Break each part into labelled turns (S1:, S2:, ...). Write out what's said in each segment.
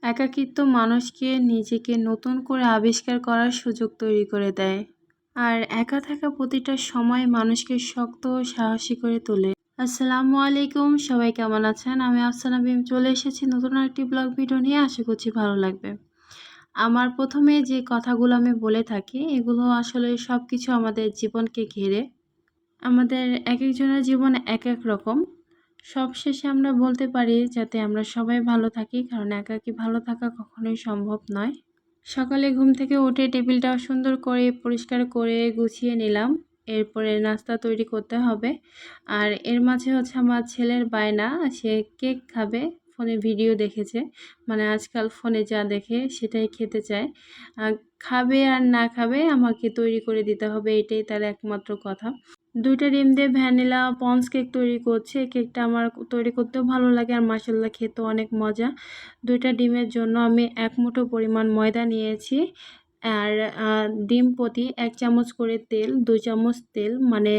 S1: একাকিত্ব মানুষকে নিজেকে নতুন করে আবিষ্কার করার সুযোগ তৈরি করে দেয়। আর একা থাকা প্রতিটা সময় মানুষকে শক্ত ও সাহসী করে তোলে। আসসালামু আলাইকুম, সবাই কেমন আছেন? আমি আফসানা বিম চলে এসেছি নতুন একটি ব্লগ ভিডিও নিয়ে। আশা করছি ভালো লাগবে। আমার প্রথমে যে কথাগুলো আমি বলে থাকি এগুলো আসলে সব কিছু আমাদের জীবনকে ঘিরে। আমাদের এক একজনের জীবন এক এক রকম। সবশেষে আমরা বলতে পারি যাতে আমরা সবাই ভালো থাকি, কারণ একাকী ভালো থাকা কখনোই সম্ভব নয়। সকালে ঘুম থেকে উঠে টেবিলটা সুন্দর করে পরিষ্কার করে গুছিয়ে নিলাম। এরপরে নাস্তা তৈরি করতে হবে। আর এর মাঝে হচ্ছে আমার ছেলের বায়না, সে কেক খাবে। ফোনে ভিডিও দেখেছে, মানে আজকাল ফোনে যা দেখে সেটাই খেতে চায়। খাবে আর না খাবে আমাকে তৈরি করে দিতে হবে, এটাই তার একমাত্র কথা। 2টা ডিম দিয়ে ভ্যানিলা পন্স কেক তৈরি করছে। কেকটা আমার তৈরি করতেও ভালো লাগে আর মাশাআল্লাহ খেতেও অনেক মজা। 2টা ডিমের জন্য আমি 1 মুঠো পরিমাণ ময়দা নিয়েছি। আর ডিম প্রতি 1 চামচ করে তেল, 2 চামচ তেল, মানে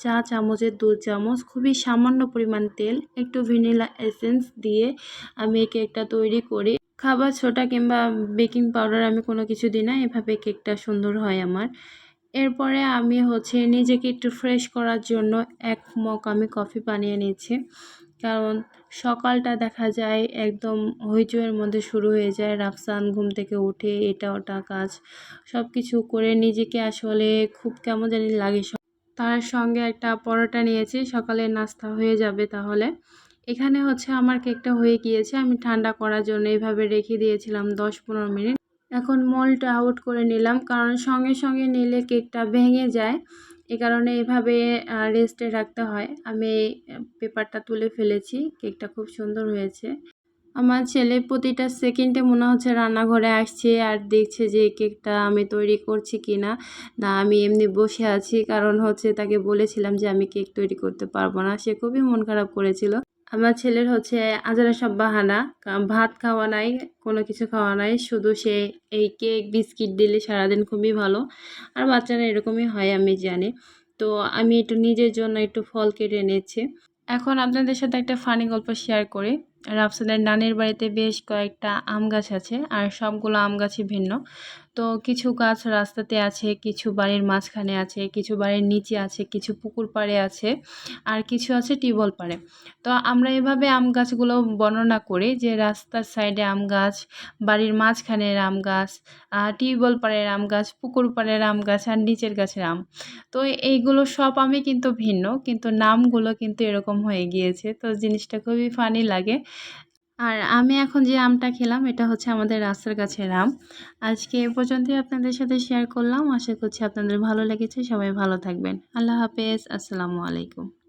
S1: চা চামচের 2 চামচ, খুবই সামান্য পরিমাণ তেল, একটু ভ্যানিলা এসেন্স দিয়ে আমি এই কেকটা তৈরি করি। খাবার সোডা কিংবা বেকিং পাউডার আমি কোনো কিছু দিই না, এভাবে কেকটা সুন্দর হয় আমার। এরপরে আমি হচ্ছে নিজেকে একটু ফ্রেশ করার জন্য 1 মগ আমি কফি বানিয়ে নিচ্ছি, কারণ সকালটা দেখা যায় একদম হইচইয়ের মধ্যে শুরু হয়ে যায়। রাফসান ঘুম থেকে উঠে এটা ওটা কাজ সব কিছু করে নিজেকে আসলে খুব কেমন জানি লাগে। তার সঙ্গে একটা পরোটা নিয়েছি, সকালে নাস্তা হয়ে যাবে তাহলে। এখানে হচ্ছে আমার কেকটা হয়ে গিয়েছে, আমি ঠান্ডা করার জন্য এইভাবে রেখে দিয়েছিলাম 10-15 মিনিট। এখন মোল্ডটা আউট করে নিলাম, কারণ সঙ্গে সঙ্গে নিলে কেকটা ভেঙে যায়, এ কারণে এভাবে রেস্টে রাখতে হয়। আমি পেপারটা তুলে ফেলেছি, কেকটা খুব সুন্দর হয়েছে। আমার ছেলে প্রতিটা সেকেন্ডে মনে হচ্ছে রান্নাঘরে আসছে আর দেখছে যে কেকটা আমি তৈরি করছি কি না। না, আমি এমনি বসে আছি, কারণ হচ্ছে তাকে বলেছিলাম যে আমি কেক তৈরি করতে পারবো না। সে খুবই মন খারাপ করেছিল। আমার ছেলের হচ্ছে আজারা সব বাহানা, ভাত খাওয়া নাই, কোনো কিছু খাওয়া নাই, শুধু সে এই কেক বিস্কিট দিলে সারাদিন খুবই ভালো। আর বাচ্চারা এরকমই হয় আমি জানি। তো আমি একটু নিজের জন্য একটু ফল কেটে নিচ্ছি। এখন আপনাদের সাথে একটা ফানি গল্প শেয়ার করি। রাফসানের নানির বাড়িতে বেশ কয়েকটা আম গাছ আছে, আর সবগুলো আম গাছই ভিন্ন। তো কিছু গাছ রাস্তাতে আছে, কিছু বাড়ির মাঝখানে আছে, কিছু বাড়ির নিচে আছে, কিছু পুকুর পাড়ে আছে, আর কিছু আছে টিউবওয়েল পাড়ে। তো আমরা এভাবে আম গাছগুলো বর্ণনা করি যে রাস্তার সাইডে আম গাছ, বাড়ির মাঝখানের আম গাছ, টিউবওয়েল পাড়ের আম গাছ, পুকুর পাড়ের আম গাছ, আর নিচের গাছের আম। তো এইগুলো সব আমি কিন্তু ভিন্ন, কিন্তু নামগুলো কিন্তু এরকম হয়ে গিয়েছে। তো জিনিসটা খুবই ফানি লাগে। আর আমি এখন যে আমটা খেলাম এটা হচ্ছে আমাদের রাস্তার গাছের আম। আজকে এ পর্যন্তই আপনাদের সাথে শেয়ার করলাম। আশা করছি আপনাদের ভালো লেগেছে। সবাই ভালো থাকবেন। আল্লাহ হাফেজ। আসসালামু আলাইকুম।